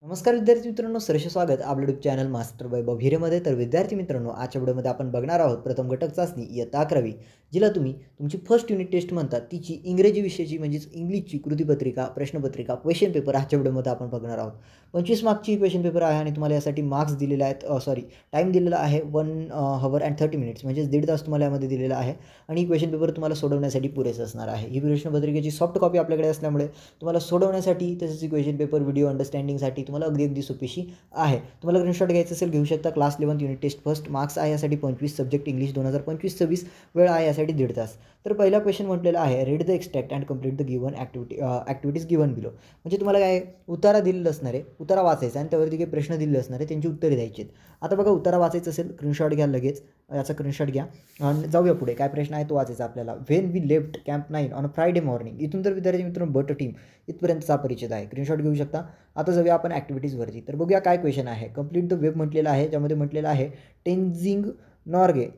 नमस्कार विद्यार्थी मित्रांनो, सहर्ष स्वागत आपल्या यूट्यूब चॅनल मास्टर वैभव हिरेमध्ये. तर विद्यार्थी मित्रांनो, आजच्या व्हिडिओमध्ये आपण बघणार आहोत प्रथम घटक चाचणी इयत्ता 11वी, जिला तुम्ही तुमची फर्स्ट युनिट टेस्ट म्हणतात, तिची इंग्रजी विषयाची म्हणजेच इंग्लिशची कृतीपत्रिका, प्रश्नपत्रिका, क्वेश्चन पेपर आजच्या व्हिडिओमध्ये आपण बघणार आहोत. 25 मार्क्सची क्वेश्चन पेपर आहे आणि तुम्हाला यासाठी मार्क्स दिलेले आहेत. टाईम दिलेला आहे 1 हवर अँड 30 मिनिट्स, म्हणजेच 1.5 तास तुम्हाला यामध्ये दिलेला आहे आणि ही क्वेश्चन पेपर तुम्हाला सोडवण्यासाठी पुरेसं असणार आहे. ही प्रश्नपत्रिकेची सॉफ्ट कॉपी आपल्याकडे असल्यामुळे तुम्हाला सोडवण्यासाठी तसेच क्वेश्चन पेपर व्हिडिओ अंडरस्टँडिंगसाठी तुम्हाला अगदी सोपीशी आहे. तुम्हाला स्क्रीनशॉट घ्यायचं असेल घेऊ शकता. Class 11 unit test first, marks आहे यासाठी 25, सब्जेक्ट इंग्लिश 2025-26, वेळ आहे यासाठी 1.5 तास. तर पहिला क्वेश्चन म्हटलेला आहे read the extract and complete the given activities given below. म्हणजे तुम्हाला काय उतारा दिलेला असणार आहे, उतारा वाचायचा आणि त्यावरती काही प्रश्न दिलेले असणार आहे, त्यांची उत्तरे द्यायची आहेत. आता बघा, उतारा वाचायचं असेल स्क्रीनशॉट घ्या, लगेच याचा स्क्रीनशॉट घ्या आणि जाऊया पुढे. काय प्रश्न आहे तो वाचायचा आपल्याला. When we left camp 9 on a Friday morning. इथून तर विद्यार्थी मित्रांनो बट टीम इथपर्यंतचा परिचित आहे, स्क्रीनशॉट घेऊ शकता. आता जाऊया आपण ॲक्टिव्हिटीजवरती. तर बघूया काय क्वेश्चन आहे. कंप्लीट द वेब म्हटलेलं आहे, ज्यामध्ये म्हटलेलं आहे टेन्झिंग नॉर्गे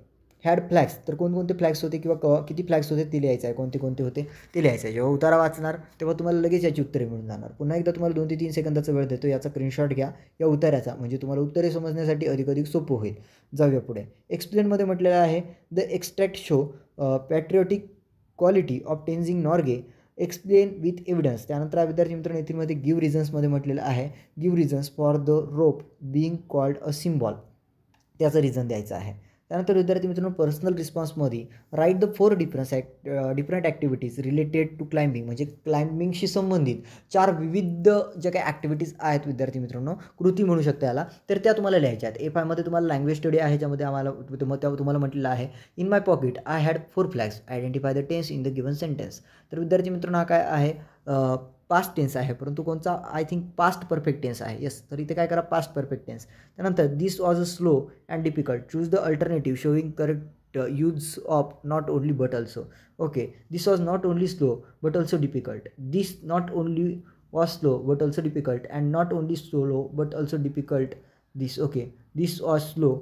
हॅड फ्लॅग्स. तर कोणकोणते फ्लॅग्स होते किंवा किती फ्लॅग्स होते ते लिहायचं आहे, कोणते कोणते होते ते लिहायचं आहे. जेव्हा उतारा वाचणार तेव्हा तुम्हाला लगेच याची उत्तरे मिळून जाणार. पुन्हा एकदा तुम्हाला 2 ते 3 सेकंदाचा वेळ देतो, याचा स्क्रीनशॉट घ्या या उतार्याचा, म्हणजे तुम्हाला उत्तरे समजण्यासाठी अधिक सोपं होईल. जाऊया पुढे. एक्सप्लेनमध्ये म्हटलेलं आहे the extract show patriotic quality of Tenzing Norgay, explain with evidence. त्यानंतर विद्यार्थी मित्रांनो येथीलमध्ये गिव्ह रिझन्समध्ये म्हटलेलं आहे give reasons for the rope being called a symbol, त्याचं रिझन द्यायचं आहे. त्यानंतर विद्यार्थी मित्रांनो पर्सनल रिस्पॉन्समध्ये write the 4 different activities related to climbing, म्हणजे क्लाइम्बिंगशी संबंधित 4 विविध ज्या काही ॲक्टिव्हिटीज आहेत विद्यार्थी मित्रांनो, कृती म्हणू शकता याला, तर त्या तुम्हाला लिहायच्या आहेत. A5मध्ये तुम्हाला लँग्वेज स्टडी आहे, ज्यामध्ये तुम्हाला म्हटलेलं आहे in my pocket I had 4 flags, identify the tense in the given sentence. तर विद्यार्थी मित्रांनो हा काय आहे, पास्ट टेन्स आहे, परंतु कोणचा, I think past perfect tense आहे. येस, तर इथे काय करा, पास्ट परफेक्ट टेन्स. त्यानंतर this was a slow and difficult, choose the alternative showing correct use of not only but also. Okay, this was not only slow but also difficult. This not only was slow but also difficult and not only slow but also difficult this. Okay, this was slow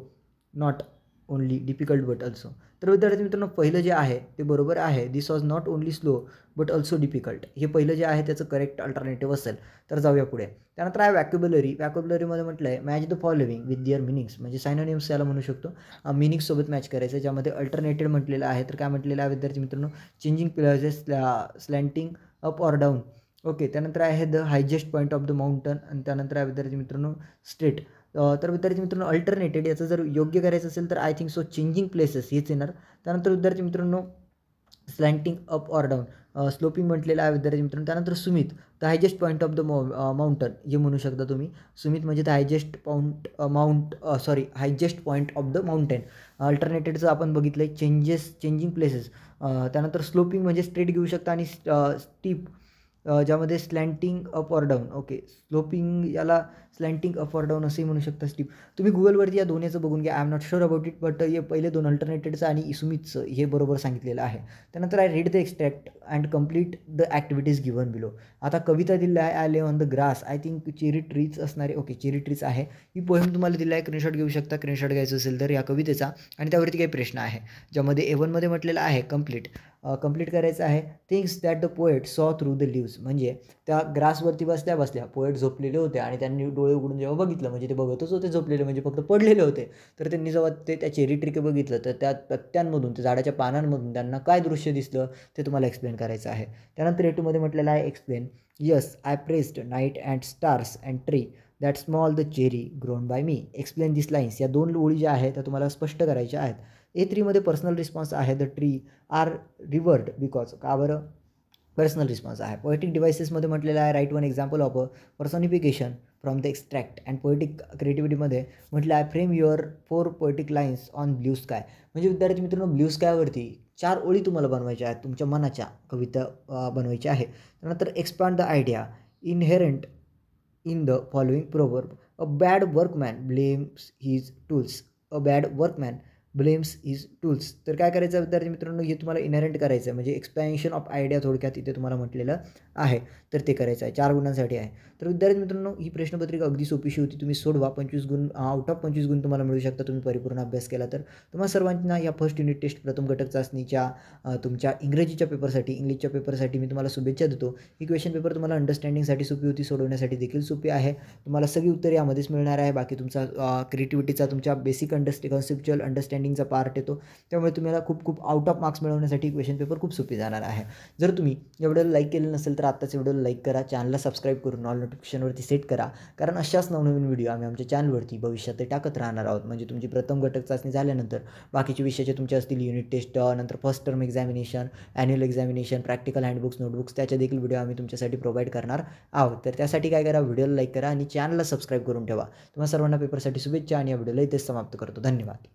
not only difficult but also. तर विद्यार्थी मित्रांनो पहिलं जे आहे ते बरोबर आहे. This was not only slow but also difficult, हे पहिलं जे आहे त्याचं करेक्ट अल्टरनेटिव्ह असेल. तर जाऊया पुढे. त्यानंतर आहे वॅक्युबलरीमध्ये म्हटलं आहे match the following with their meanings, म्हणजे सायनोनिम्स याला म्हणू शकतो. मिनिंग्ससोबत मॅच करायचं, ज्यामध्ये अल्टरनेटेड म्हटलेलं आहे. तर काय म्हटलेलं आहे विद्यार्थी मित्रांनो, changing places, slanting up or down. Okay, त्यानंतर आहे the highest point of the mountain आणि त्यानंतर आहे विद्यार्थी मित्रांनो स्ट्रेट. तर विद्यार्थी मित्रांनो अल्टरनेटेड याचं जर योग्य करायचं असेल तर I think so changing places हेच येणार. त्यानंतर विद्यार्थी मित्रांनो slanting up or down, sloping म्हटलेलं आहे विद्यार्थी मित्रांनो. त्यानंतर summit the highest point of the mountain हे म्हणू शकता तुम्ही. सुमित म्हणजे the highest highest point of the mountain. अल्टरनेटेडचं आपण बघितलं आहे चेंजिंग प्लेसेस. त्यानंतर स्लोपिंग म्हणजे स्ट्रेट घेऊ शकता आणि स्टीप ज्यामध्ये slanting up or down. Okay, sloping याला स्लँटिंग अप ऑर डाऊन असंही म्हणू शकता. स्टीप तुम्ही गुगलवरती या दोन्हीचं बघून घ्या. I am not sure about it, but हे पहिले 2 अल्टरनेटेडचं आणि सुमितचं हे बरोबर सांगितलेलं आहे. त्यानंतर I read the extract and complete the activities given below. आता कविता दिली आहे I live on the grass, I think cherry trees असणारे. ओके, चेरी ट्रीज आहे. ही पोएम तुम्हाला दिली आहे, स्क्रीनशॉट घेऊ शकता. स्क्रीनशॉट घ्यायचं असेल तर या कवितेचा, आणि त्यावरती काही प्रश्न आहे, ज्यामध्ये A1मध्ये म्हटलेलं आहे कंप्लीट करायचं आहे थिंग्स दॅट द पोएट सॉ थ्रू द लिव्स. म्हणजे त्या ग्रासवरती बसल्या पोएट झोपलेले होते आणि त्यांनी डोळे उघडून जेव्हा बघितलं, म्हणजे ते बघतच होते झोपलेले, म्हणजे फक्त पडलेले होते. तर त्यांनी जेव्हा त्या चेरी ट्री बघितलं तर त्या पत्त्यांमधून, त्या झाडाच्या पानांमधून त्यांना काय दृश्य दिसलं ते तुम्हाला एक्सप्लेन करायचं आहे. त्यानंतर A2मध्ये म्हटलेलं आहे explain. Yes, I pressed night and stars and tree that small the cherry grown by me. Explain this lines. या 2 ओळी ज्या आहेत त्या तुम्हाला स्पष्ट करायच्या आहेत. A3मध्ये पर्सनल रिस्पॉन्स आहे the tree are revered because. का बरं पर्सनल रिस्पॉन्स आहे. पोएटिक डिव्हायसेसमध्ये म्हटलेलं आहे write 1 example of a personification from the extract. And poetic क्रिएटिव्हिटीमध्ये म्हटलं आहे frame your 4 poetic lines on blue sky. म्हणजे विद्यार्थी मित्रांनो ब्ल्यू स्कायवरती 4 ओळी तुम्हाला बनवायच्या आहेत, तुमच्या मनाच्या कविता बनवायची आहे. त्यानंतर expand the idea inherent in the following proverb. A bad workman blames his tools. A bad workman blames his tools. तर काय करायचं विद्यार्थी मित्रांनो, हे तुम्हाला इनहेरंट करायचं आहे, म्हणजे एक्सपॅन्शन ऑफ आयडिया थोडक्यात इथे तुम्हाला म्हटलेलं आहे. तर ते करायचं आहे, 4 गुणांसाठी आहे. तर विद्यार्थी मित्रांनो, ही प्रश्नपत्रिका अगदी सोपीशी होती. तुम्ही सोडवा, 25 गुण आउट ऑफ 25 गुण तुम्हाला मिळू शकतात तुम्ही परिपूर्ण अभ्यास केला तर. तुम्हा सर्वांना या फर्स्ट युनिट टेस्ट प्रथम घटक चाचणीच्या तुमच्या इंग्रजीच्या पेपरसाठी, इंग्लिशच्या पेपरसाठी मी तुम्हाला शुभेच्छा देतो. ही क्वेश्चन पेपर तुम्हाला अंडरस्टँडिंगसाठी सोपी होती, सोडवण्यासाठी देखील सोपी आहे. तुम्हाला सगळी उत्तरे यामध्येच मिळणार आहे. बाकी तुमचा क्रिएटिव्हिटीचा, तुमच्या बेसिक कन्सेप्च्युअल अंडरस्टँडिंगचा पार्ट येतो. त्यामुळे तुम्हाला खूप आउट ऑफ मार्क्स मिळवण्यासाठी क्वेश्चन पेपर खूप सोपी जाणार आहे. जर तुम्ही या व्हिडिओला लाईक केलं नसेल तर आत्ताच व्हिडिओला लाईक करा, चॅनलला सबस्क्राईब करून ऑल नोटिफिकेशनवरती सेट करा, कारण अशाच नवनवीन व्हिडिओ आम्ही आमच्या चॅनलवरती भविष्यात टाकत राहणार आहोत. म्हणजे तुमची प्रथम घटक चाचणी झाल्यानंतर बाकीचे विषयाचे तुमचे असतील युनिट टेस्ट, नंतर first term examination, annual examination, practical handbooks, notebooks, त्याच्या देखील व्हिडिओ आम्ही तुमच्यासाठी प्रोव्हाइड करणार आहोत. तर त्यासाठी काय करा, व्हिडिओला लाईक करा आणि चॅनलला सबस्क्राईब करून ठेवा. तुम्हाला सर्वांना पेपरसाठी शुभेच्छा आणि या व्हिडिओला इथेच समाप्त करतो. धन्यवाद.